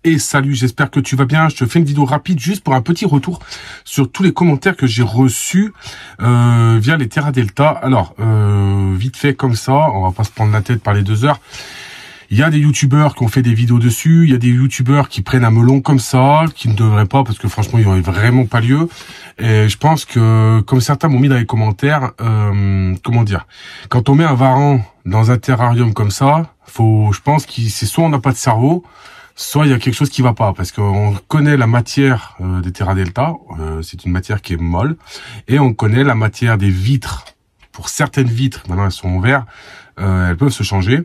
Et salut, j'espère que tu vas bien. Je te fais une vidéo rapide juste pour un petit retour sur tous les commentaires que j'ai reçus via les TerraDelta. Alors, vite fait comme ça, on va pas se prendre la tête par les 2 heures. Il y a des youtubeurs qui ont fait des vidéos dessus, il y a des youtubeurs qui prennent un melon comme ça, qui ne devraient pas parce que franchement ils n'auraient vraiment pas lieu. Et je pense que, comme certains m'ont mis dans les commentaires, comment dire, quand on met un varan dans un terrarium comme ça, je pense que c'est soit on n'a pas de cerveau, soit il y a quelque chose qui va pas, parce qu'on connaît la matière des TerraDelta, c'est une matière qui est molle, et on connaît la matière des vitres. Pour certaines vitres, maintenant elles sont en verre, elles peuvent se changer,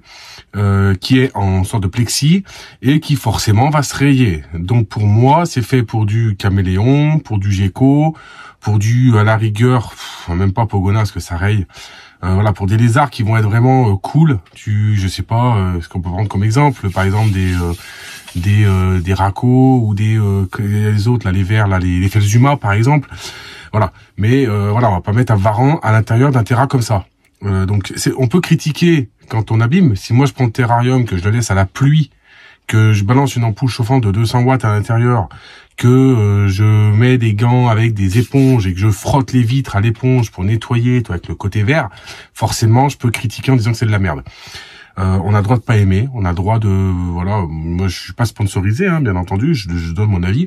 qui est en sorte de plexi et qui forcément va se rayer. Donc pour moi, c'est fait pour du caméléon, pour du gecko, pour du à la rigueur, même pas pogona parce que ça raye. Voilà, pour des lézards qui vont être vraiment cool. Je sais pas ce qu'on peut prendre comme exemple, par exemple des racos ou les autres là, les vers là, les Felzuma par exemple. Voilà, mais voilà, on va pas mettre un varan à l'intérieur d'un terra comme ça. Donc on peut critiquer quand on abîme. Si moi je prends le terrarium, que je le laisse à la pluie, que je balance une ampoule chauffante de 200 watts à l'intérieur, que je mets des gants avec des éponges et que je frotte les vitres à l'éponge pour nettoyer, avec le côté vert, forcément je peux critiquer en disant que c'est de la merde. On a le droit de pas aimer, on a le droit de voilà. Moi je suis pas sponsorisé, hein, bien entendu, je donne mon avis.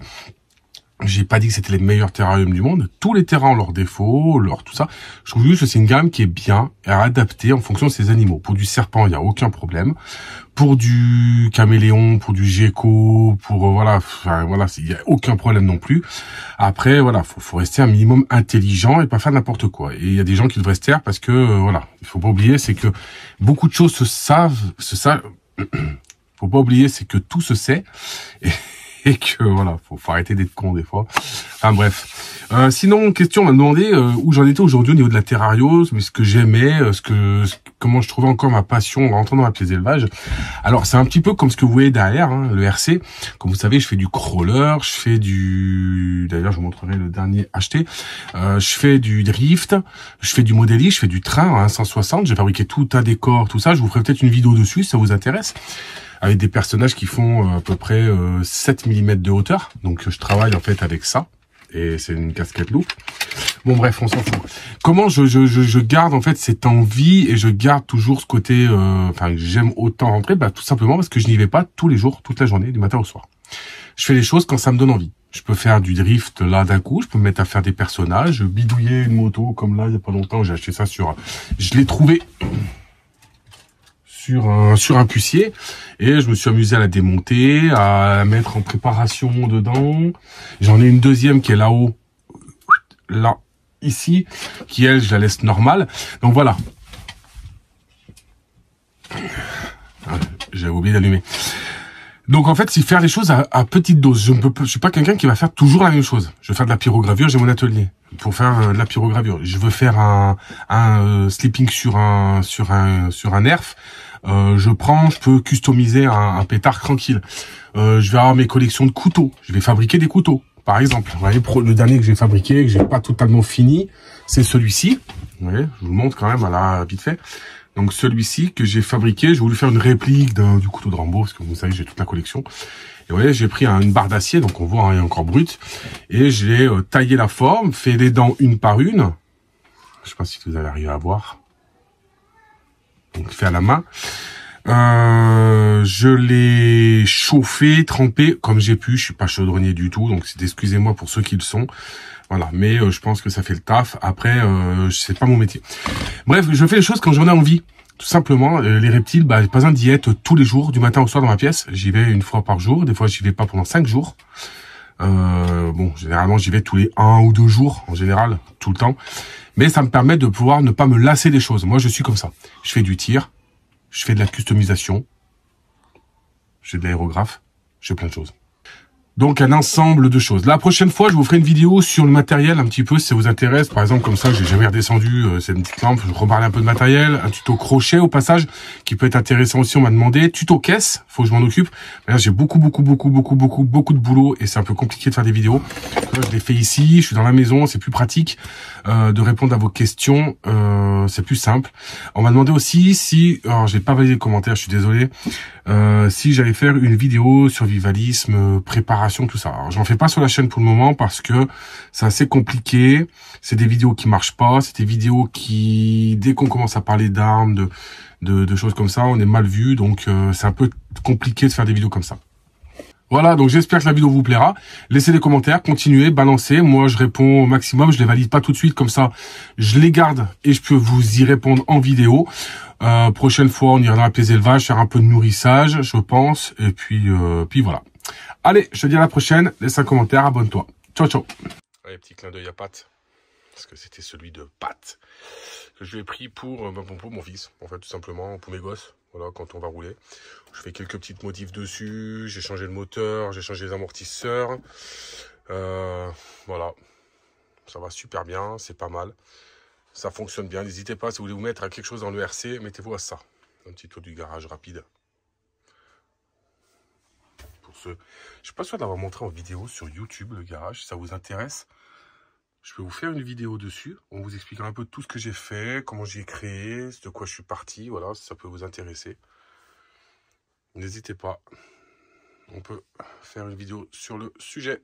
J'ai pas dit que c'était les meilleurs terrariums du monde. Tous les terrains ont leurs défauts, tout ça. Je trouve juste que c'est une gamme qui est bien adaptée en fonction de ses animaux. Pour du serpent, il n'y a aucun problème. Pour du caméléon, pour du gecko, pour voilà, il y a aucun problème non plus. Après, voilà, faut rester un minimum intelligent et pas faire n'importe quoi. Et il y a des gens qui devraient se taire parce que voilà, il faut pas oublier, c'est que beaucoup de choses se savent. Faut pas oublier, c'est que tout se sait. Et que voilà, faut arrêter d'être con des fois. Enfin bref. Sinon, question, on m'a demandé où j'en étais aujourd'hui au niveau de la terrario, mais ce que j'aimais, comment je trouvais encore ma passion en rentrant dans la pièce d'élevage. Alors c'est un petit peu comme ce que vous voyez derrière, hein, le RC. Comme vous savez, je fais du crawler, je fais d'ailleurs je vous montrerai le dernier acheté. Je fais du drift, je fais du modélisme, je fais du train à 160. J'ai fabriqué tout un décor, tout ça. Je vous ferai peut-être une vidéo dessus si ça vous intéresse. Avec des personnages qui font à peu près 7 mm de hauteur. Donc je travaille en fait avec ça. Et c'est une casquette loupe. Bon bref, on s'en fout. Comment je garde en fait cette envie et je garde toujours ce côté... j'aime autant rentrer, tout simplement parce que je n'y vais pas tous les jours, toute la journée, du matin au soir. Je fais les choses quand ça me donne envie. Je peux faire du drift là d'un coup, je peux me mettre à faire des personnages, bidouiller une moto comme là il y a pas longtemps, j'ai acheté ça je l'ai trouvé... sur un pucier et je me suis amusé à la démonter, à la mettre en préparation dedans. J'en ai une deuxième qui est là-haut, là, ici, qui elle, je la laisse normale. Donc voilà. J'avais oublié d'allumer. Donc en fait, c'est faire les choses à petite dose. Je suis pas quelqu'un qui va faire toujours la même chose. Je veux faire de la pyrogravure, j'ai mon atelier pour faire de la pyrogravure. Je veux faire un sleeping sur un nerf. Je peux customiser un pétard tranquille. Je vais avoir mes collections de couteaux. Je vais fabriquer des couteaux. Par exemple, vous voyez, le dernier que j'ai fabriqué, que j'ai pas totalement fini, c'est celui-ci. Vous voyez, je vous le montre quand même à la vite fait. Donc celui-ci que j'ai fabriqué, j'ai voulu faire une réplique du couteau de Rambo, parce que vous savez, j'ai toute la collection. Et vous voyez, j'ai pris une barre d'acier, donc on voit, hein, il est encore brut. Et j'ai taillé la forme, fait les dents une par une. Je sais pas si vous allez arriver à voir. Donc fait à la main. Je l'ai chauffé, trempé comme j'ai pu. Je suis pas chaudronnier du tout, donc excusez-moi pour ceux qui le sont. Voilà, mais je pense que ça fait le taf. Après, c'est pas mon métier. Bref, je fais les choses quand j'en ai envie. Tout simplement, les reptiles, pas besoin d'y être tous les jours, du matin au soir dans ma pièce. J'y vais une fois par jour. Des fois, j'y vais pas pendant 5 jours. Généralement, j'y vais tous les 1 ou 2 jours, en général, tout le temps. Mais ça me permet de pouvoir ne pas me lasser des choses. Moi, je suis comme ça. Je fais du tir, je fais de la customisation, je fais de l'aérographe, je fais plein de choses. Donc, un ensemble de choses. La prochaine fois, je vous ferai une vidéo sur le matériel un petit peu, si ça vous intéresse. Par exemple, comme ça, j'ai jamais redescendu cette petite lampe. Je reparle un peu de matériel. Un tuto crochet, au passage, qui peut être intéressant aussi, on m'a demandé. Tuto caisse, faut que je m'en occupe. Là, j'ai beaucoup de boulot et c'est un peu compliqué de faire des vidéos. Là, je l'ai fait ici, je suis dans la maison, c'est plus pratique de répondre à vos questions, c'est plus simple. On m'a demandé aussi si, alors j'ai pas validé le commentaire, je suis désolé, si j'allais faire une vidéo survivalisme, préparation, tout ça. Alors j'en fais pas sur la chaîne pour le moment parce que c'est assez compliqué, c'est des vidéos qui marchent pas, c'est des vidéos qui, dès qu'on commence à parler d'armes, de choses comme ça, on est mal vu, donc c'est un peu compliqué de faire des vidéos comme ça. Voilà, donc j'espère que la vidéo vous plaira. Laissez des commentaires, continuez, balancez. Moi, je réponds au maximum. Je les valide pas tout de suite, comme ça, je les garde et je peux vous y répondre en vidéo. Prochaine fois, on ira dans les élevages, faire un peu de nourrissage, je pense. Et puis voilà. Allez, je te dis à la prochaine. Laisse un commentaire, abonne-toi. Ciao, ciao. Allez, petit clin d'œil à Pat, parce que c'était celui de Pat que je lui ai pris pour mon fils, en fait, tout simplement, pour mes gosses. Voilà, quand on va rouler. Je fais quelques petites modifs dessus. J'ai changé le moteur, j'ai changé les amortisseurs. Voilà. Ça va super bien, c'est pas mal. Ça fonctionne bien. N'hésitez pas, si vous voulez vous mettre à quelque chose dans le RC, mettez-vous à ça. Un petit tour du garage rapide. Pour ceux... Je suis pas sûr de l'avoir montré en vidéo sur YouTube, le garage. Si ça vous intéresse, je peux vous faire une vidéo dessus. On vous expliquera un peu tout ce que j'ai fait, comment j'ai créé, de quoi je suis parti. Voilà, si ça peut vous intéresser. N'hésitez pas. On peut faire une vidéo sur le sujet.